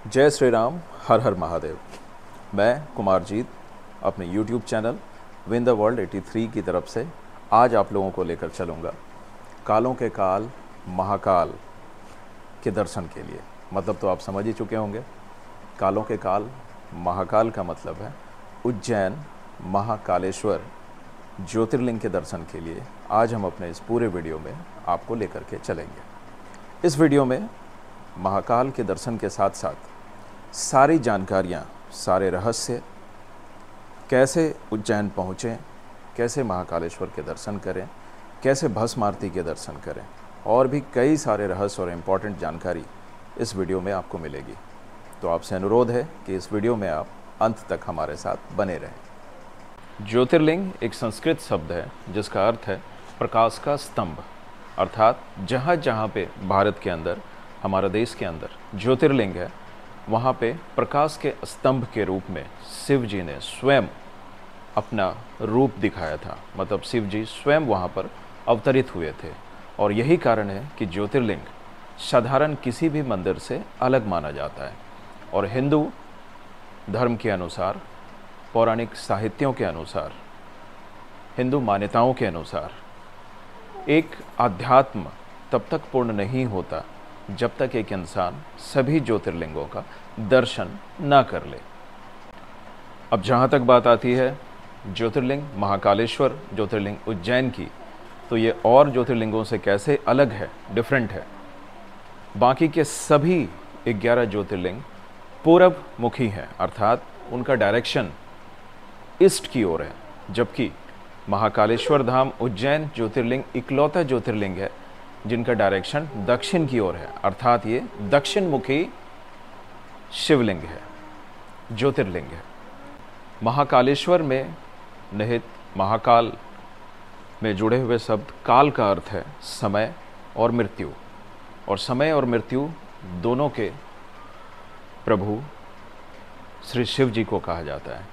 जय श्री राम, हर हर महादेव। मैं कुमारजीत अपने YouTube channel win the world 83 की तरफ से आज आप लोगों को लेकर चलूँगा कालों के काल महाकाल के दर्शन के लिए। मतलब तो आप समझ ही चुके होंगे, कालों के काल महाकाल का मतलब है उज्जैन महाकालेश्वर ज्योतिर्लिंग के दर्शन के लिए आज हम अपने इस पूरे वीडियो में आपको लेकर के चलेंगे। इस वीडियो में महाकाल के दर्शन के साथ साथ सारी जानकारियाँ, सारे रहस्य, कैसे उज्जैन पहुँचें, कैसे महाकालेश्वर के दर्शन करें, कैसे भस्म आरती के दर्शन करें, और भी कई सारे रहस्य और इम्पॉर्टेंट जानकारी इस वीडियो में आपको मिलेगी। तो आपसे अनुरोध है कि इस वीडियो में आप अंत तक हमारे साथ बने रहें। ज्योतिर्लिंग एक संस्कृत शब्द है जिसका अर्थ है प्रकाश का स्तंभ। अर्थात जहाँ जहाँ पे भारत के अंदर, हमारा देश के अंदर ज्योतिर्लिंग है, वहाँ पे प्रकाश के स्तंभ के रूप में शिव जी ने स्वयं अपना रूप दिखाया था। मतलब शिव जी स्वयं वहाँ पर अवतरित हुए थे। और यही कारण है कि ज्योतिर्लिंग साधारण किसी भी मंदिर से अलग माना जाता है। और हिंदू धर्म के अनुसार, पौराणिक साहित्यों के अनुसार, हिंदू मान्यताओं के अनुसार एक अध्यात्म तब तक पूर्ण नहीं होता जब तक एक इंसान सभी ज्योतिर्लिंगों का दर्शन ना कर ले। अब जहाँ तक बात आती है ज्योतिर्लिंग महाकालेश्वर ज्योतिर्लिंग उज्जैन की, तो ये और ज्योतिर्लिंगों से कैसे अलग है, डिफरेंट है। बाकी के सभी 11 ज्योतिर्लिंग पूरब मुखी हैं, अर्थात उनका डायरेक्शन ईस्ट की ओर है, जबकि महाकालेश्वर धाम उज्जैन ज्योतिर्लिंग इकलौता ज्योतिर्लिंग है जिनका डायरेक्शन दक्षिण की ओर है। अर्थात ये दक्षिण मुखी शिवलिंग है, ज्योतिर्लिंग है। महाकालेश्वर में निहित महाकाल में जुड़े हुए शब्द काल का अर्थ है समय और मृत्यु। और समय और मृत्यु दोनों के प्रभु श्री शिव जी को कहा जाता है।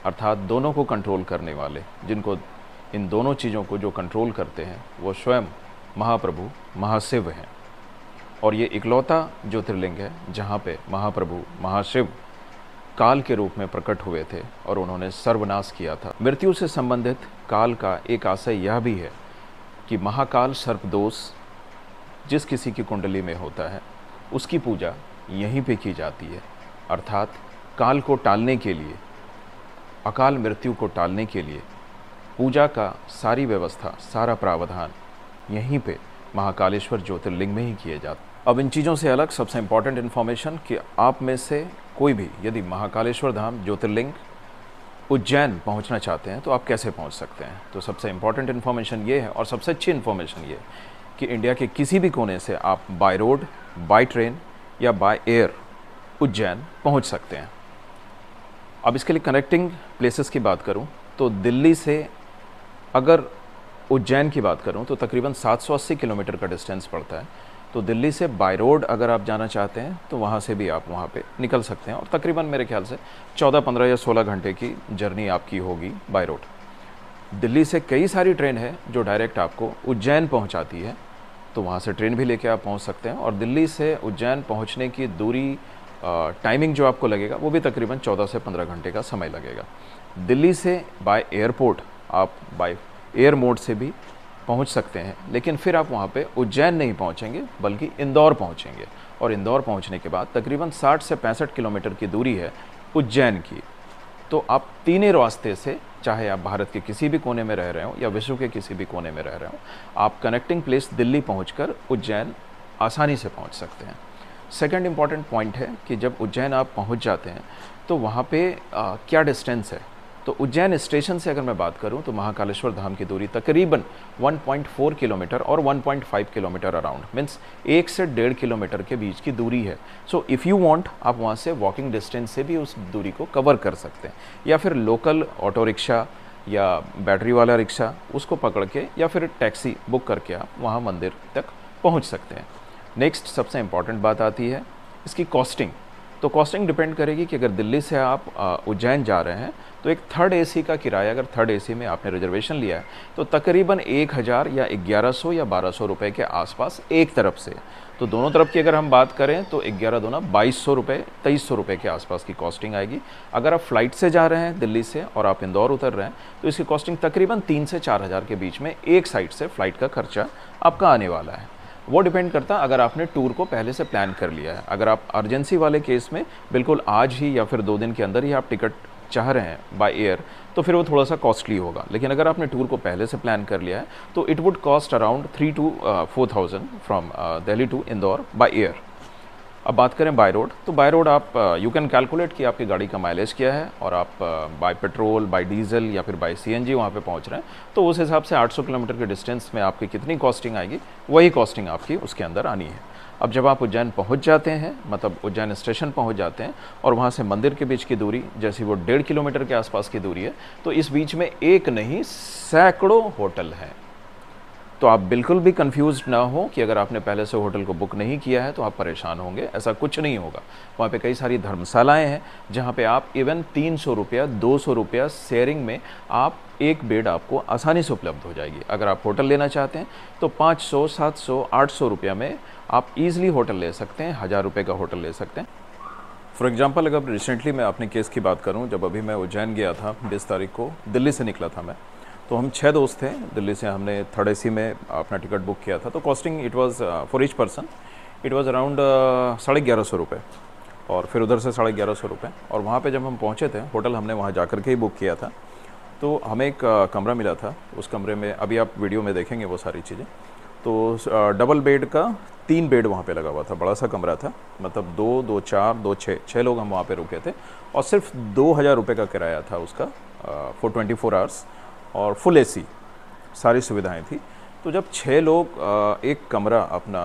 अर्थात दोनों को कंट्रोल करने वाले, जिनको इन दोनों चीज़ों को जो कंट्रोल करते हैं वो स्वयं महाप्रभु महाशिव हैं। और ये इकलौता ज्योतिर्लिंग है जहाँ पे महाप्रभु महाशिव काल के रूप में प्रकट हुए थे और उन्होंने सर्वनाश किया था। मृत्यु से संबंधित काल का एक आशय यह भी है कि महाकाल सर्पदोष जिस किसी की कुंडली में होता है उसकी पूजा यहीं पे की जाती है। अर्थात काल को टालने के लिए, अकाल मृत्यु को टालने के लिए पूजा का सारी व्यवस्था, सारा प्रावधान यहीं पे महाकालेश्वर ज्योतिर्लिंग में ही किए जाते। अब इन चीज़ों से अलग सबसे इम्पॉर्टेंट इन्फॉर्मेशन कि आप में से कोई भी यदि महाकालेश्वर धाम ज्योतिर्लिंग उज्जैन पहुंचना चाहते हैं तो आप कैसे पहुंच सकते हैं। तो सबसे इम्पॉर्टेंट इन्फॉर्मेशन ये है, और सबसे अच्छी इन्फॉर्मेशन ये है कि इंडिया के किसी भी कोने से आप बाय रोड, बाय ट्रेन या बाय एयर उज्जैन पहुँच सकते हैं। अब इसके लिए कनेक्टिंग प्लेसेस की बात करूँ तो दिल्ली से अगर उज्जैन की बात करूं तो तकरीबन 780 किलोमीटर का डिस्टेंस पड़ता है। तो दिल्ली से बाय रोड अगर आप जाना चाहते हैं तो वहां से भी आप वहां पे निकल सकते हैं। और तकरीबन मेरे ख्याल से 14, 15 या 16 घंटे की जर्नी आपकी होगी बाय रोड। दिल्ली से कई सारी ट्रेन है जो डायरेक्ट आपको उज्जैन पहुंचाती है, तो वहाँ से ट्रेन भी लेके आप पहुँच सकते हैं। और दिल्ली से उज्जैन पहुँचने की दूरी, टाइमिंग जो आपको लगेगा वो भी तकरीबन 14 से 15 घंटे का समय लगेगा। दिल्ली से बाय एयरपोर्ट आप बाय एयर मोड से भी पहुंच सकते हैं, लेकिन फिर आप वहां पे उज्जैन नहीं पहुंचेंगे बल्कि इंदौर पहुंचेंगे। और इंदौर पहुंचने के बाद तकरीबन 60 से 65 किलोमीटर की दूरी है उज्जैन की। तो आप तीनों रास्ते से, चाहे आप भारत के किसी भी कोने में रह रहे हो या विश्व के किसी भी कोने में रह रहे हो, आप कनेक्टिंग प्लेस दिल्ली पहुँच उज्जैन आसानी से पहुँच सकते हैं। सेकेंड इम्पॉर्टेंट पॉइंट है कि जब उज्जैन आप पहुँच जाते हैं तो वहाँ पे क्या डिस्टेंस है। तो उज्जैन स्टेशन से अगर मैं बात करूं तो महाकालेश्वर धाम की दूरी तकरीबन 1.4 किलोमीटर और 1.5 किलोमीटर अराउंड, मीन्स 1 से 1.5 किलोमीटर के बीच की दूरी है। सो इफ़ यू वांट, आप वहां से वॉकिंग डिस्टेंस से भी उस दूरी को कवर कर सकते हैं, या फिर लोकल ऑटो रिक्शा या बैटरी वाला रिक्शा उसको पकड़ के या फिर टैक्सी बुक करके आप वहाँ मंदिर तक पहुँच सकते हैं। नेक्स्ट सबसे इम्पॉर्टेंट बात आती है इसकी कॉस्टिंग। तो कॉस्टिंग डिपेंड करेगी कि अगर दिल्ली से आप उज्जैन जा रहे हैं तो एक थर्ड एसी का किराया, अगर थर्ड एसी में आपने रिजर्वेशन लिया है तो तकरीबन 1000 या 1100 या 1200 रुपये के आसपास एक तरफ से। तो दोनों तरफ की अगर हम बात करें तो 11 दूना 2200 रुपये, 2300 रुपये के आसपास की कॉस्टिंग आएगी। अगर आप फ्लाइट से जा रहे हैं दिल्ली से और आप इंदौर उतर रहे हैं तो इसकी कॉस्टिंग तकरीबन 3 से 4000 के बीच में एक साइड से फ़्लाइट का खर्चा आपका आने वाला है। वो डिपेंड करता है अगर आपने टूर को पहले से प्लान कर लिया है। अगर आप अर्जेंसी वाले केस में बिल्कुल आज ही या फिर 2 दिन के अंदर ही आप टिकट चाह रहे हैं बाय एयर तो फिर वो थोड़ा सा कॉस्टली होगा। लेकिन अगर आपने टूर को पहले से प्लान कर लिया है तो it would cost around 3 to 4000 from Delhi to Indore by air. अब बात करें बाय रोड, तो बाय रोड आप यू कैन कैलकुलेट कि आपकी गाड़ी का माइलेज क्या है और आप बाय पेट्रोल, बाय डीजल या फिर बाय सीएनजी वहाँ पे पहुँच रहे हैं तो उस हिसाब से 800 किलोमीटर के डिस्टेंस में आपकी कितनी कॉस्टिंग आएगी वही कॉस्टिंग आपकी उसके अंदर आनी है। अब जब आप उज्जैन पहुंच जाते हैं, मतलब उज्जैन स्टेशन पहुंच जाते हैं और वहां से मंदिर के बीच की दूरी जैसी वो 1.5 किलोमीटर के आसपास की दूरी है, तो इस बीच में एक नहीं सैकड़ों होटल हैं। तो आप बिल्कुल भी कंफ्यूज ना हो कि अगर आपने पहले से होटल को बुक नहीं किया है तो आप परेशान होंगे, ऐसा कुछ नहीं होगा। वहाँ पे कई सारी धर्मशालाएं हैं जहाँ पे आप इवन 300 रुपया, 200 रुपया शेयरिंग में आप एक बेड आपको आसानी से उपलब्ध हो जाएगी। अगर आप होटल लेना चाहते हैं तो 500, 700, 800 रुपया में आप ईजिली होटल ले सकते हैं, 1000 रुपये का होटल ले सकते हैं। फॉर एग्जाम्पल अगर रिसेंटली मैं अपने केस की बात करूँ, जब अभी मैं उज्जैन गया था 20 तारीख को, दिल्ली से निकला था मैं, तो हम 6 दोस्त थे दिल्ली से। हमने थर्ड एसी में अपना टिकट बुक किया था। तो costing it was for each person it was around 1150 रुपये और फिर उधर से 1150 रुपये। और वहाँ पे जब हम पहुँचे थे, होटल हमने वहाँ जा कर के ही बुक किया था, तो हमें एक कमरा मिला था। उस कमरे में अभी आप वीडियो में देखेंगे वो सारी चीज़ें। तो डबल बेड का 3 बेड वहाँ पे लगा हुआ था, बड़ा सा कमरा था, मतलब 2, 2, 4, 2, 6 लोग हम वहाँ पे रुके थे। और सिर्फ 2000 रुपये का किराया था उसका फॉर 24 आवर्स और फुल एसी सारी सुविधाएं थी। तो जब 6 लोग एक कमरा अपना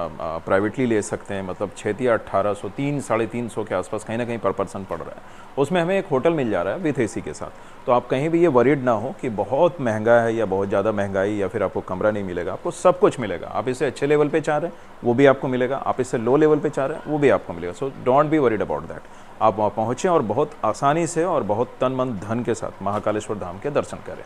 प्राइवेटली ले सकते हैं, मतलब 6 या 1800, 300-350 के आसपास कहीं ना कहीं पर पर्सन पड़ रहा है, उसमें हमें एक होटल मिल जा रहा है विथ एसी के साथ। तो आप कहीं भी ये वरीड ना हो कि बहुत महंगा है या बहुत ज़्यादा महंगाई या फिर आपको कमरा नहीं मिलेगा। आपको सब कुछ मिलेगा। आप इससे अच्छे लेवल पे चाह रहे हैं वो भी आपको मिलेगा, आप इससे लो लेवल पे चाह रहे हैं वो भी आपको मिलेगा। So don't be worried about that. आप वहाँ पहुँचें और बहुत आसानी से और बहुत तन मन धन के साथ महाकालेश्वर धाम के दर्शन करें।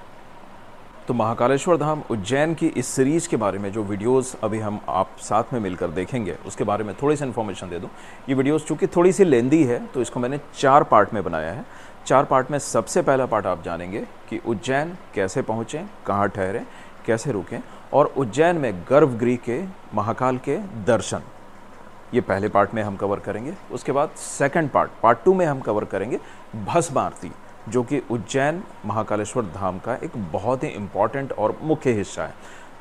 तो महाकालेश्वर धाम उज्जैन की इस सीरीज़ के बारे में जो वीडियोस अभी हम आप साथ में मिलकर देखेंगे उसके बारे में थोड़ी सी इन्फॉर्मेशन दे दूं। ये वीडियोस चूँकि थोड़ी सी लेंदी है तो इसको मैंने 4 पार्ट में बनाया है। 4 पार्ट में सबसे पहला पार्ट आप जानेंगे कि उज्जैन कैसे पहुँचें, कहाँ ठहरें, कैसे रुकें, और उज्जैन में गर्भगृह के महाकाल के दर्शन, ये पहले पार्ट में हम कवर करेंगे। उसके बाद सेकंड पार्ट 2 में हम कवर करेंगे भस्म आरती, जो कि उज्जैन महाकालेश्वर धाम का एक बहुत ही इम्पॉर्टेंट और मुख्य हिस्सा है।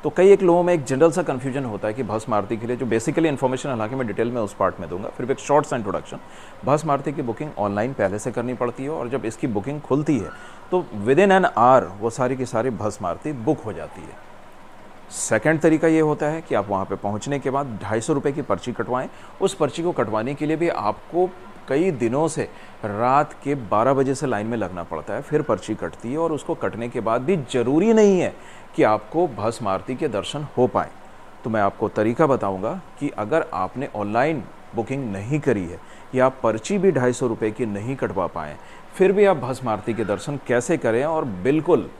तो एक लोगों में एक जनरल सा कन्फ्यूजन होता है कि भस्म आरती के लिए जो बेसिकली इन्फॉर्मेशन, हालांकि मैं डिटेल में उस पार्ट में दूंगा, फिर भी एक शॉर्ट सा इंट्रोडक्शन। भस्म आरती की बुकिंग ऑनलाइन पहले से करनी पड़ती है और जब इसकी बुकिंग खुलती है तो विद इन एन आवर वो सारी की सारी भस्म आरती बुक हो जाती है। सेकंड तरीका ये होता है कि आप वहाँ पे पहुँचने के बाद 250 रुपये की पर्ची कटवाएं। उस पर्ची को कटवाने के लिए भी आपको कई दिनों से रात के 12 बजे से लाइन में लगना पड़ता है, फिर पर्ची कटती है और उसको कटने के बाद भी ज़रूरी नहीं है कि आपको भस्म आरती के दर्शन हो पाए। तो मैं आपको तरीका बताऊंगा कि अगर आपने ऑनलाइन बुकिंग नहीं करी है या आप पर्ची भी 250 रुपये की नहीं कटवा पाएँ, फिर भी आप भस्म आरती के दर्शन कैसे करें और बिल्कुल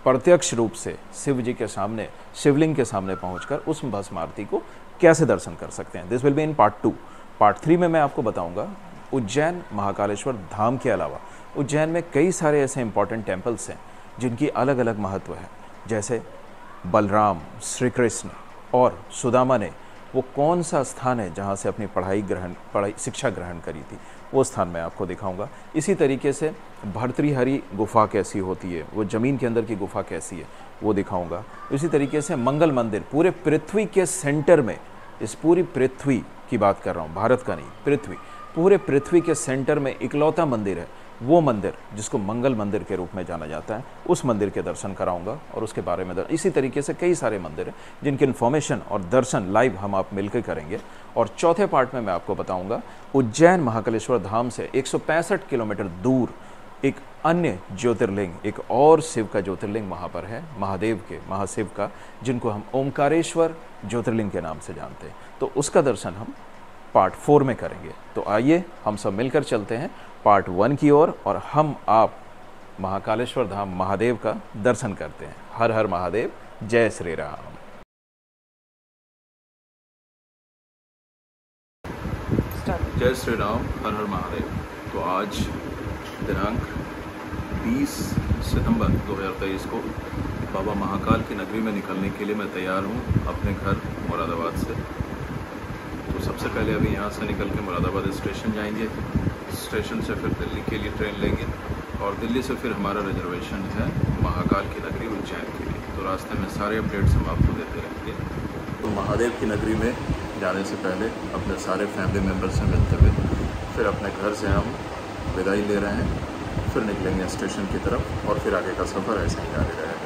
प्रत्यक्ष रूप से शिव जी के सामने, शिवलिंग के सामने पहुंचकर उस भस्म आरती को कैसे दर्शन कर सकते हैं। This will be in part 2। Part 3 में मैं आपको बताऊंगा उज्जैन महाकालेश्वर धाम के अलावा उज्जैन में कई सारे ऐसे इंपॉर्टेंट टेम्पल्स हैं जिनकी अलग अलग महत्व है। जैसे बलराम, श्री कृष्ण और सुदामा ने वो कौन सा स्थान है जहाँ से अपनी शिक्षा ग्रहण करी थी, वो स्थान मैं आपको दिखाऊंगा। इसी तरीके से भर्तृहरि गुफा कैसी होती है, वो ज़मीन के अंदर की गुफा कैसी है, वो दिखाऊंगा। इसी तरीके से मंगल मंदिर पूरे पृथ्वी के सेंटर में, इस पूरी पृथ्वी की बात कर रहा हूँ, भारत का नहीं, पृथ्वी, पूरे पृथ्वी के सेंटर में इकलौता मंदिर है, वो मंदिर जिसको मंगल मंदिर के रूप में जाना जाता है, उस मंदिर के दर्शन कराऊंगा और उसके बारे में इसी तरीके से कई सारे मंदिर हैं जिनकी इन्फॉर्मेशन और दर्शन लाइव हम आप मिलकर करेंगे। और चौथे पार्ट में मैं आपको बताऊंगा उज्जैन महाकालेश्वर धाम से 165 किलोमीटर दूर एक अन्य ज्योतिर्लिंग, एक और शिव का ज्योतिर्लिंग वहाँ पर है, महादेव के, महाशिव का, जिनको हम ओमकारेश्वर ज्योतिर्लिंग के नाम से जानते हैं। तो उसका दर्शन हम पार्ट 4 में करेंगे। तो आइए हम सब मिलकर चलते हैं पार्ट 1 की ओर और हम आप महाकालेश्वर धाम महादेव का दर्शन करते हैं। हर हर महादेव, जय श्री राम। जय श्री राम, हर हर महादेव। तो आज दिनांक 20 सितंबर 2023 को बाबा महाकाल की नगरी में निकलने के लिए मैं तैयार हूँ अपने घर मुरादाबाद से। तो सबसे पहले अभी यहाँ से निकल के मुरादाबाद स्टेशन जाएंगे, स्टेशन से फिर दिल्ली के लिए ट्रेन लेंगे और दिल्ली से फिर हमारा रिजर्वेशन है महाकाल की नगरी उज्जैन के लिए। तो रास्ते में सारे अपडेट्स हम आपको देते रहेंगे। तो महादेव की नगरी में जाने से पहले अपने सारे फैमिली मेम्बर से मिलते हुए फिर अपने घर से हम विदाई ले रहे हैं, फिर निकलेंगे स्टेशन की तरफ और फिर आगे का सफ़र ऐसे ही जारी रहेगा।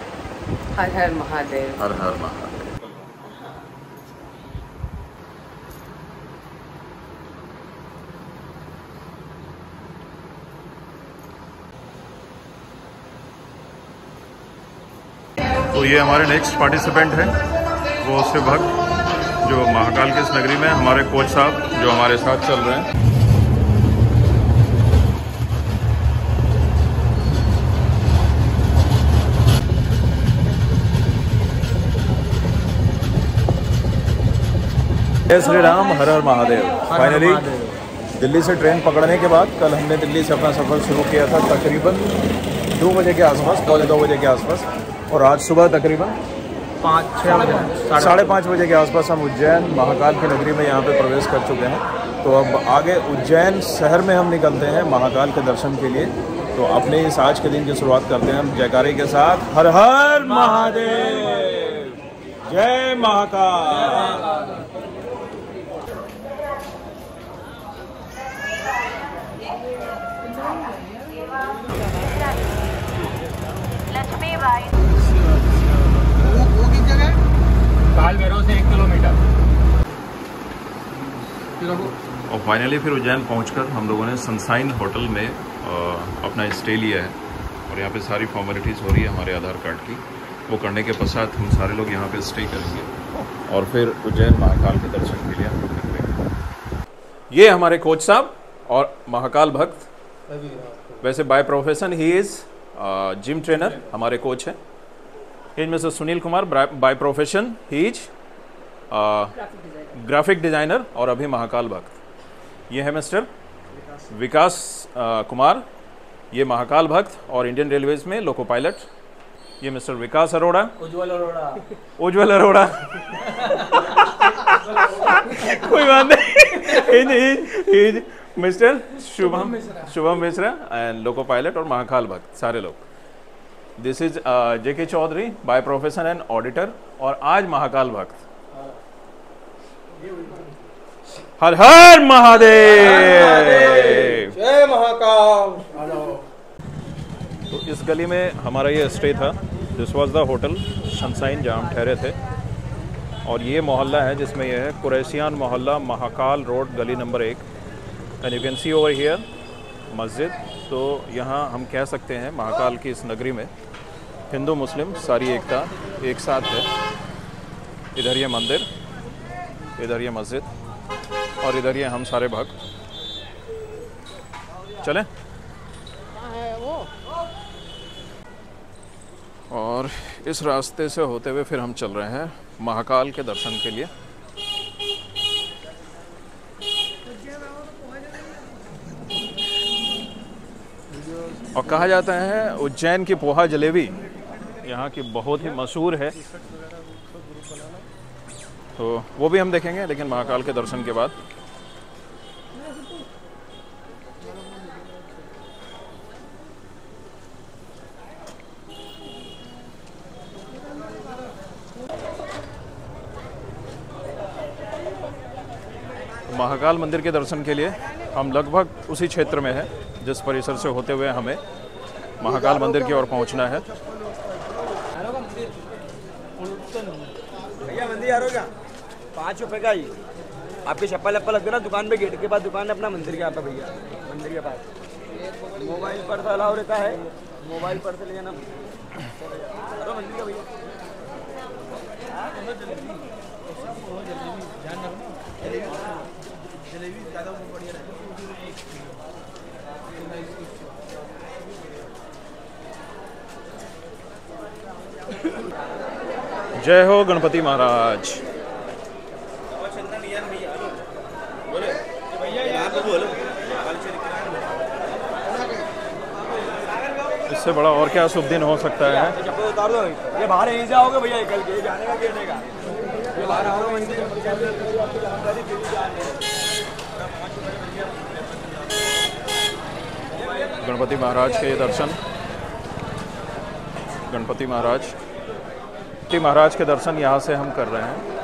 हर हर महादेव, हर हर महादेव। तो ये हमारे नेक्स्ट पार्टिसिपेंट हैं, वो शिव भक्त जो महाकाल की इस नगरी में हमारे कोच साहब जो हमारे साथ चल रहे हैं। जय श्री राम, हर हर महादेव। फाइनली दिल्ली से ट्रेन पकड़ने के बाद कल हमने दिल्ली से अपना सफ़र शुरू किया था तकरीबन 2 बजे के आसपास, पौने 2 बजे के आसपास, और आज सुबह तकरीबन 5-6 बजे, 5:30 बजे के आसपास हम उज्जैन महाकाल की नगरी में यहाँ पे प्रवेश कर चुके हैं। तो अब आगे उज्जैन शहर में हम निकलते हैं महाकाल के दर्शन के लिए। तो अपने इस आज के दिन की शुरुआत करते हैं हम जयकारे के साथ, हर हर महादेव, जय महाकाल। काल भैरव से 1 किलोमीटर। और फाइनली फिर उज्जैन पहुंचकर हम लोगों ने सनसाइन होटल में अपना स्टे लिया है और यहाँ पे सारी फॉर्मेलिटीज़ हो रही है हमारे आधार कार्ड की। वो करने के पश्चात हम सारे लोग यहाँ पे स्टे करेंगे और फिर उज्जैन महाकाल के दर्शन के लिए हम लोग निकलेंगे। ये हमारे कोच साहब और महाकाल भक्त, वैसे by profession he is gym trainer, हमारे कोच हैं। He is mister Sunil Kumar, by profession he is graphic designer और अभी महाकाल भक्त। ये है मिस्टर विकास कुमार, ये महाकाल भक्त और इंडियन रेलवेज में लोको पायलट। ये मिस्टर विकास अरोड़ा, उज्ज्वल अरोड़ा कोई बात नहीं। Mr Shubham Mishra and loco pilot और महाकाल भक्त सारे लोग। This is JK Chaudhary, by profession and auditor और आज महाकाल भक्त। हर हर महादेव, जय महाकाल। तो इस गली में हमारा ये स्टे था। This was the hotel Sunshine जहाँ हम ठहरे थे। और ये मोहल्ला है जिसमें यह है कुरैशियान मोहल्ला, महाकाल रोड, गली number 1। And you can see over here मस्जिद। तो यहाँ हम कह सकते हैं महाकाल की इस नगरी में हिंदू मुस्लिम सारी एकता एक साथ है। इधर ये मंदिर, इधर ये मस्जिद और इधर ये हम सारे भक्त। चलें। और इस रास्ते से होते हुए फिर हम चल रहे हैं महाकाल के दर्शन के लिए। और कहा जाता है उज्जैन की पोहा जलेबी यहाँ की बहुत ही मशहूर है, तो वो भी हम देखेंगे, लेकिन महाकाल के दर्शन के बाद। महाकाल मंदिर के दर्शन के लिए हम लगभग उसी क्षेत्र में हैं जिस परिसर से होते हुए हमें महाकाल मंदिर की ओर पहुंचना है। भैया मंदिर आ रहा क्या? 5 रुपए का ही। आपके चप्पल लप्पल लगते ना दुकान पे, गेट के पास दुकान है अपना मंदिर के यहाँ पे भैया, मंदिर के पास। मोबाइल पर्स अलाउ रहता है, मोबाइल पर्स ले जाना मंदिर का भैया। जय हो गणपति महाराज। इससे बड़ा और क्या शुभ दिन हो सकता है। उतार दो, ये बाहर यहीं से आओगे भैया, निकल के जाने का गिरने का, ये बाहर आओगे गणपति महाराज के दर्शन, गणपति महाराज के दर्शन यहाँ से हम कर रहे हैं।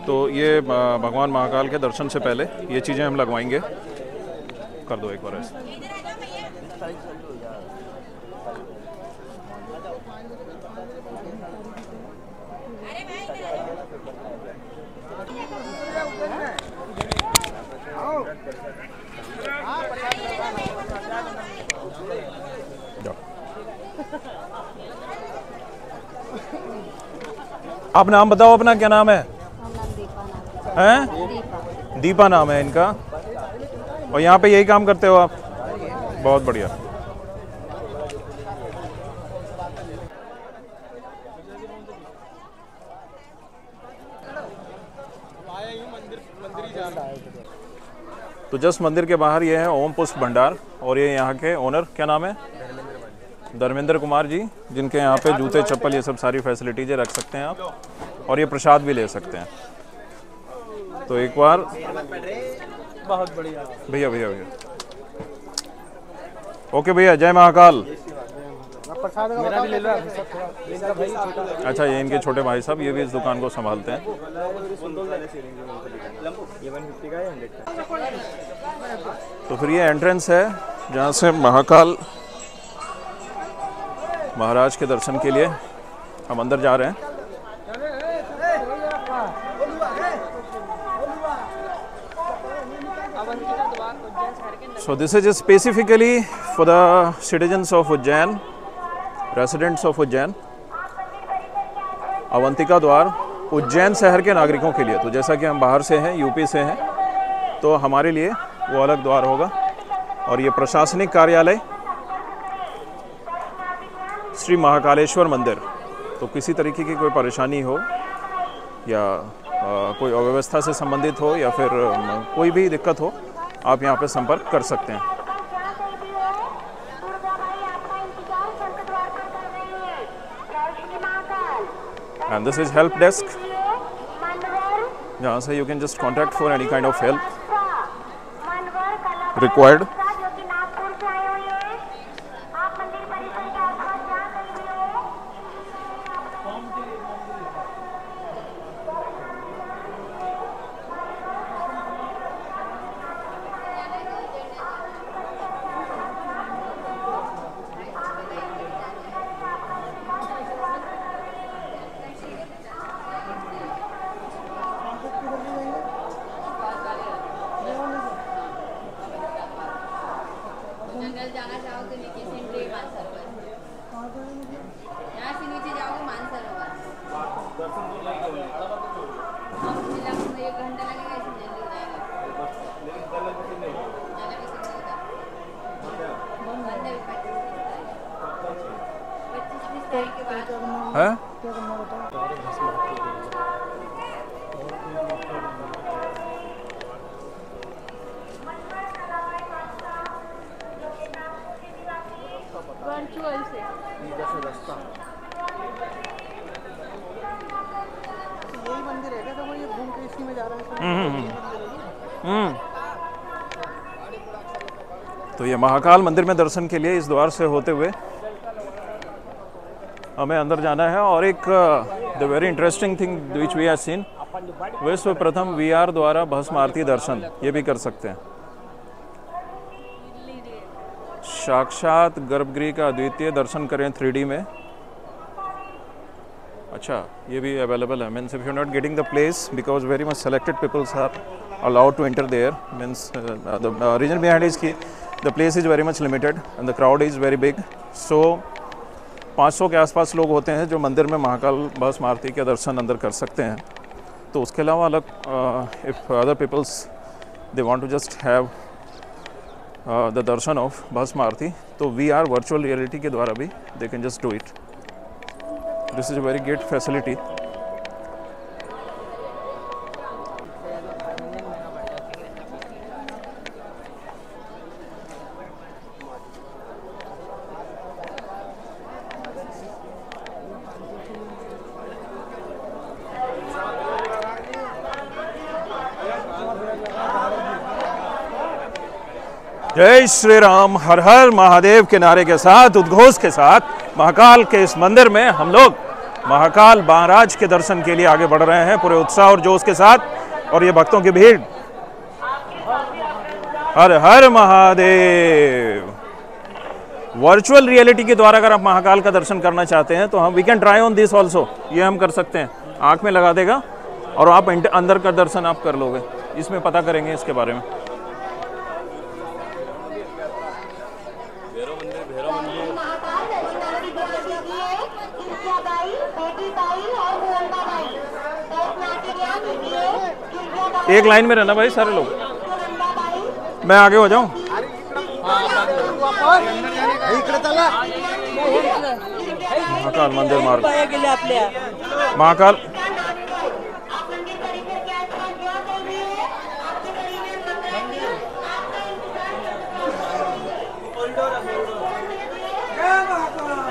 तो ये भगवान महाकाल के दर्शन से पहले ये चीज़ें हम लगवाएंगे। कर दो एक बार ऐसे। आप नाम बताओ अपना, क्या नाम है? हैं? दीपा नाम है इनका। और यहाँ पे यही काम करते हो आप? बहुत बढ़िया। तो जस्ट मंदिर के बाहर ये है ओम पुष्प भंडार, और ये यहाँ के ओनर, क्या नाम है? धर्मेंद्र कुमार जी, जिनके यहाँ पे जूते चप्पल ये सब सारी फैसिलिटीज रख सकते हैं आप, और ये प्रसाद भी ले सकते हैं। तो एक बार बहुत बढ़िया भैया भैया भैया, ओके भैया, जय महाकाल। मेरा भी ले लो। अच्छा, ये इनके छोटे भाई साहब, ये भी इस दुकान को संभालते हैं। तो फिर ये एंट्रेंस है जहाँ से महाकाल महाराज के दर्शन के लिए हम अंदर जा रहे हैं। So this is just specifically for the citizens of Ujjain, residents of Ujjain, Avantika द्वार उज्जैन शहर के नागरिकों के लिए। तो जैसा कि हम बाहर से हैं, यूपी से हैं, तो हमारे लिए वो अलग द्वार होगा। और ये प्रशासनिक कार्यालय श्री महाकालेश्वर मंदिर। तो किसी तरीके की कोई परेशानी हो या कोई अव्यवस्था से संबंधित हो या फिर कोई भी दिक्कत हो, आप यहाँ पे संपर्क कर सकते हैं। And this is help desk, जहाँ से you can just contact for any kind of help required. जंगल जाना चाहो तो नीचे सेंट्री मानसरोवर, यहाँ से नीचे जाओगे मानसरोवर। हम 1 घंटा लगेगा, इसमें जल्दी हो जाएगा। अंदर 25-30 तारीख के बाद है। वर्चुअल से यही मंदिर है क्या? तो वो ये घूम के इसी में जा रहा है। तो ये महाकाल मंदिर में दर्शन के लिए इस द्वार से होते हुए हमें अंदर जाना है। और एक the very interesting thing which we have seen, विश्व प्रथम VR द्वारा भस्म आरती दर्शन, ये भी कर सकते हैं। साक्षात गर्भगृह का अद्वितीय दर्शन करें 3D में। अच्छा, ये भी अवेलेबल है। Means if you are not getting the place because very much selected peoples are allowed to enter there. Means the reason behind is कि the place is very much limited and the crowd is very big. So 500 के आसपास लोग होते हैं जो मंदिर में महाकाल भस्म आरती के दर्शन अंदर कर सकते हैं। तो उसके अलावा अलग if other peoples they want to just have the darshan of Bhasma Aarti, तो VR वर्चुअल रियलिटी के द्वारा भी they can just do it. This is a very great facility. जय श्री राम, हर हर महादेव के नारे के साथ, उद्घोष के साथ महाकाल के इस मंदिर में हम लोग महाकाल महाराज के दर्शन के लिए आगे बढ़ रहे हैं पूरे उत्साह और जोश के साथ। और ये भक्तों की भीड़, हर हर महादेव। वर्चुअल रियलिटी के द्वारा अगर आप महाकाल का दर्शन करना चाहते हैं तो हम we can try on this also, ये हम कर सकते हैं। आँख में लगा देगा और आप अंदर का दर्शन आप कर लोगे। इसमें पता करेंगे इसके बारे में। एक लाइन में रहना भाई सारे लोग, मैं आगे हो जाऊं। महाकाल मंदिर मार्ग, महाकाल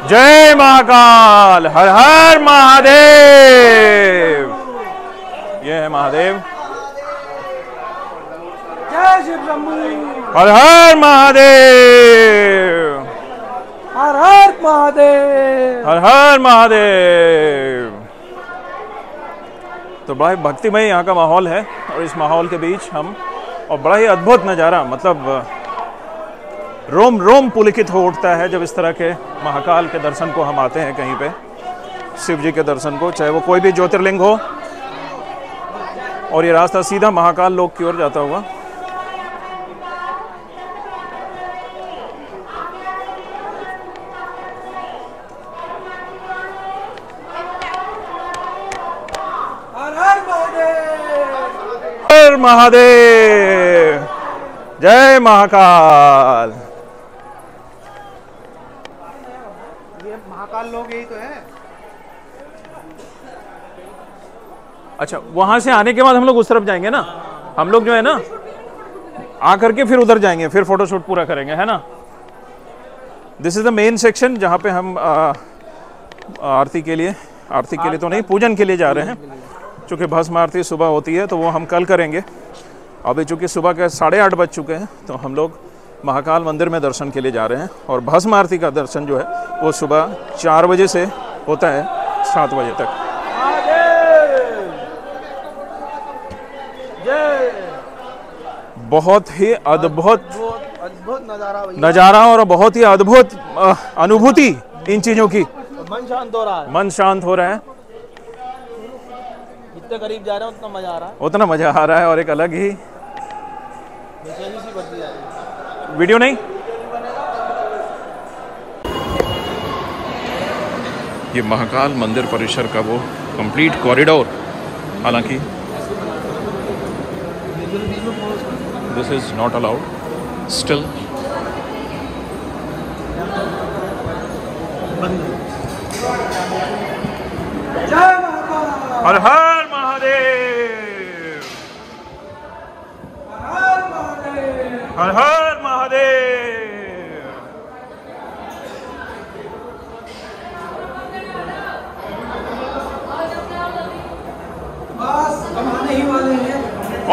जय महाकाल, हर हर महादेव। ये है महादेव, हर हर महादेव, हर हर महादेव, हर हर महादेव। तो बड़ा ही भक्तिमय यहाँ का माहौल है और इस माहौल के बीच हम, और बड़ा ही अद्भुत नज़ारा, मतलब रोम रोम पुलकित हो उठता है जब इस तरह के महाकाल के दर्शन को हम आते हैं कहीं पे, शिव जी के दर्शन को, चाहे वो कोई भी ज्योतिर्लिंग हो। और ये रास्ता सीधा महाकाल लोक की ओर जाता हुआ। हर महादेव, जय महाकाल। ये महाकाल लोग यही तो है। अच्छा, वहां से आने के बाद हम लोग उस तरफ जाएंगे ना, हम लोग जो है ना आकर के फिर उधर जाएंगे, फिर फोटोशूट पूरा करेंगे, है ना। This is the main section जहाँ पे हम आरती के लिए तो नहीं, पूजन के लिए जा रहे हैं। चूँकि भस्म आरती सुबह होती है तो वो हम कल करेंगे। अभी चूँकि सुबह के 8:30 बज चुके हैं तो हम लोग महाकाल मंदिर में दर्शन के लिए जा रहे हैं। और भस्म आरती का दर्शन जो है वो सुबह 4 बजे से होता है 7 बजे तक। बहुत ही अद्भुत नज़ारा और बहुत ही अद्भुत अनुभूति इन चीज़ों की। मन शांत हो रहा है, मन शांत हो रहा है। जितने करीब जा रहे हैं उतना मजा आ रहा है, उतना मजा आ रहा है। और एक अलग ही बेचैनी सी बढ़ती जा रही है। वीडियो नहीं, ये महाकाल मंदिर परिसर का वो कंप्लीट कॉरिडोर, हालांकि this is not allowed still. हर हर महादेव, हर हर महादेव।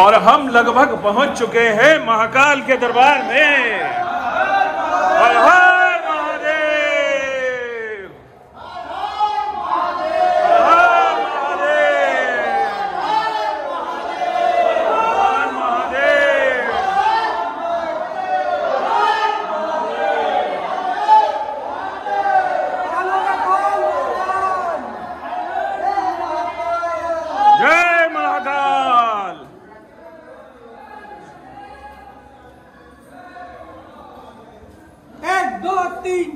और हम लगभग पहुंच चुके हैं महाकाल के दरबार में। हर हर महादेव, हर हर महादेव, जय महाकाल।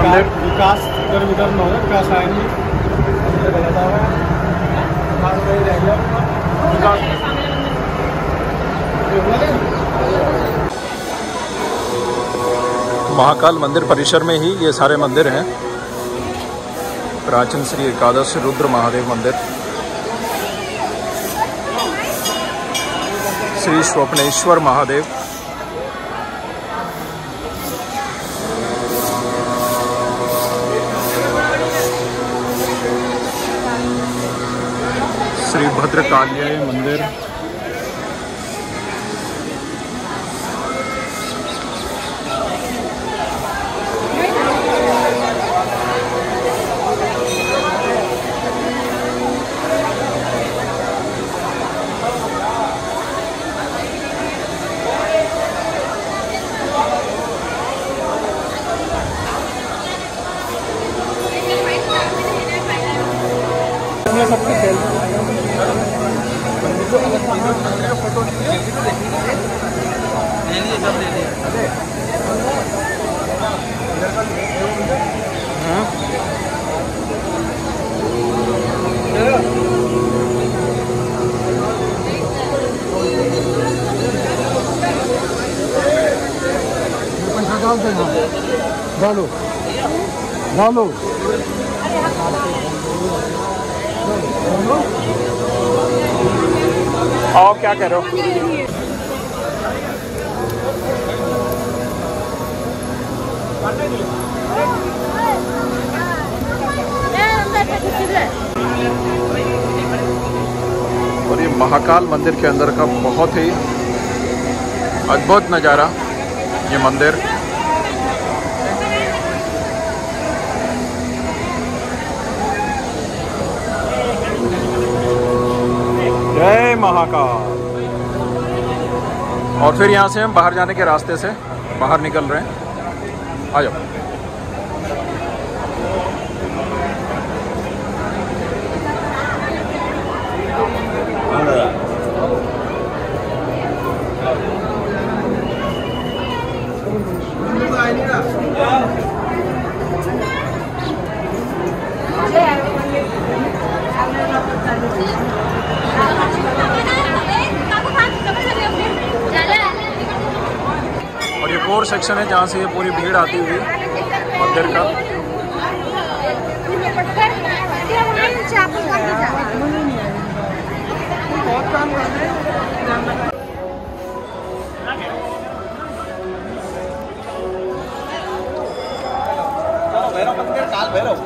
मंदिर। विकास इधर उधर न हो, विकास आएंगे महाकाल मंदिर परिसर में ही ये सारे मंदिर हैं। प्राचीन श्री एकादश रुद्र महादेव मंदिर, श्री स्वप्नेश्वर महादेव, श्री भद्रकाली मंदिर, डालो डालो आओ, क्या कह रहे हो? और ये महाकाल मंदिर के अंदर का बहुत ही अद्भुत नज़ारा, ये मंदिर। जय महाकाल। और फिर यहाँ से हम बाहर जाने के रास्ते से बाहर निकल रहे हैं। आ जाओ। और ये कोर सेक्शन है जहाँ से ये पूरी भीड़ आती हुई मंदिर का। बहुत काम कर रहे हैं। भैरव मंदिर, काल भैरव,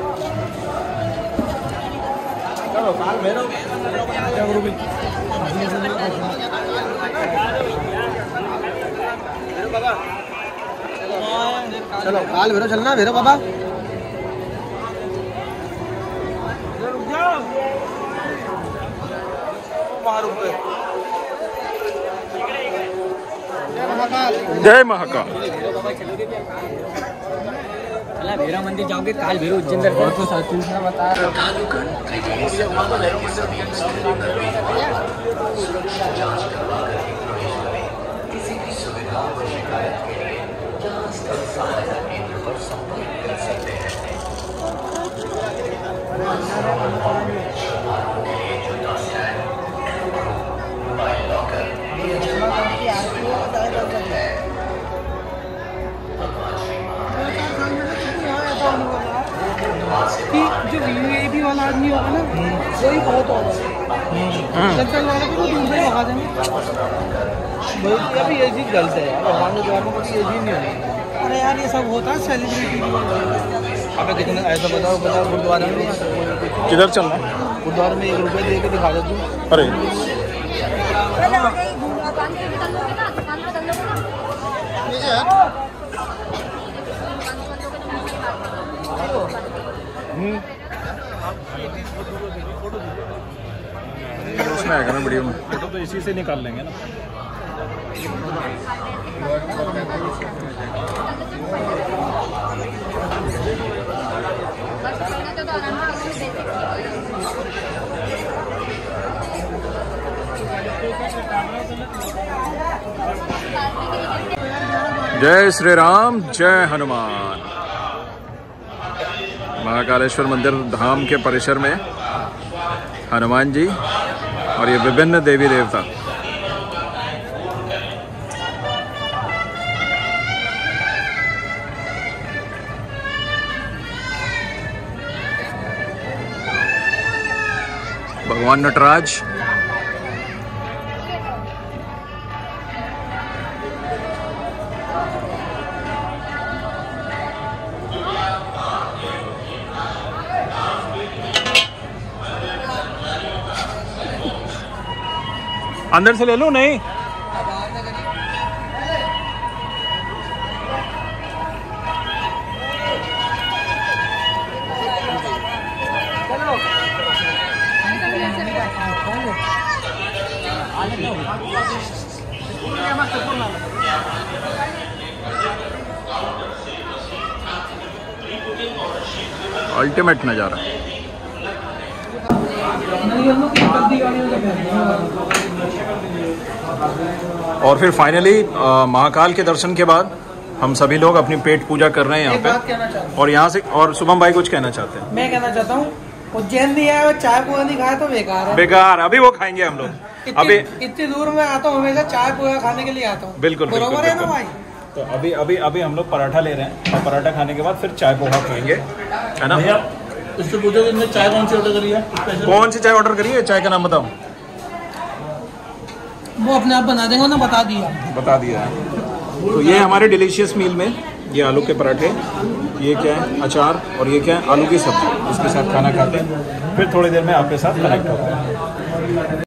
चलो काल भैरव। चलो काल भैरव चलना, भैरव बाबा। जय महाकाल। भैरव मंदिर जाओगे, काल भैरव उज्जैन दरबार को साथ बता। कि जो वीआईपी वाला आदमी होगा ना, वही बहुत होगा। जनरल वाला को दूर से भगा देंगे। अभी ये चीज गलत है यार, भगवान के द्वार में कोई ये चीज नहीं होनी। अरे यार ये सब होता है सेलिब्रिटी की वजह। अब कितने ऐसा बताओ गुरुद्वारा में किधर चलना है? गुरुद्वारा में 1 रुपये दे के दिखा दो तू। अरे उसमें आएगा ना वीडियो में, फोटो तो इसी से निकाल लेंगे ना। जय श्री राम, जय हनुमान। महाकालेश्वर मंदिर धाम के परिसर में हनुमान जी और ये विभिन्न देवी देवता। भगवान नटराज, अंदर से ले लो। नहीं अल्टीमेट नज़ारा। और फिर फाइनली महाकाल के दर्शन के बाद हम सभी लोग अपनी पेट पूजा कर रहे हैं यहाँ पे। और यहाँ से और शुभम भाई कुछ कहना चाहते हैं? मैं कहना चाहता हूँ उज्जैन नहीं आया और चाय पोहा नहीं खाया तो बेकार है। बेकार, अभी वो खाएंगे हम लोग। अभी इतनी दूर में आता हूँ, हमेशा चाय पोहा खाने के लिए आता हूँ। बिल्कुल बरोबर है ना भाई? तो अभी हम लोग पराठा ले रहे हैं और पराठा खाने के बाद फिर चाय पोहा खाएंगे, है ना? इससे पूछो कि इनने चाय कौन सी ऑर्डर करी है? कौन सी चाय ऑर्डर करी है? चाय का नाम बताओ। वो अपने आप बना देंगे ना, बता दिया है। तो ये हमारे डिलीशियस मील में ये आलू के पराठे, ये क्या है अचार, और ये क्या है आलू की सब्जी, इसके साथ खाना खाते हैं। फिर थोड़ी देर में आपके साथ कनेक्ट होते हैं।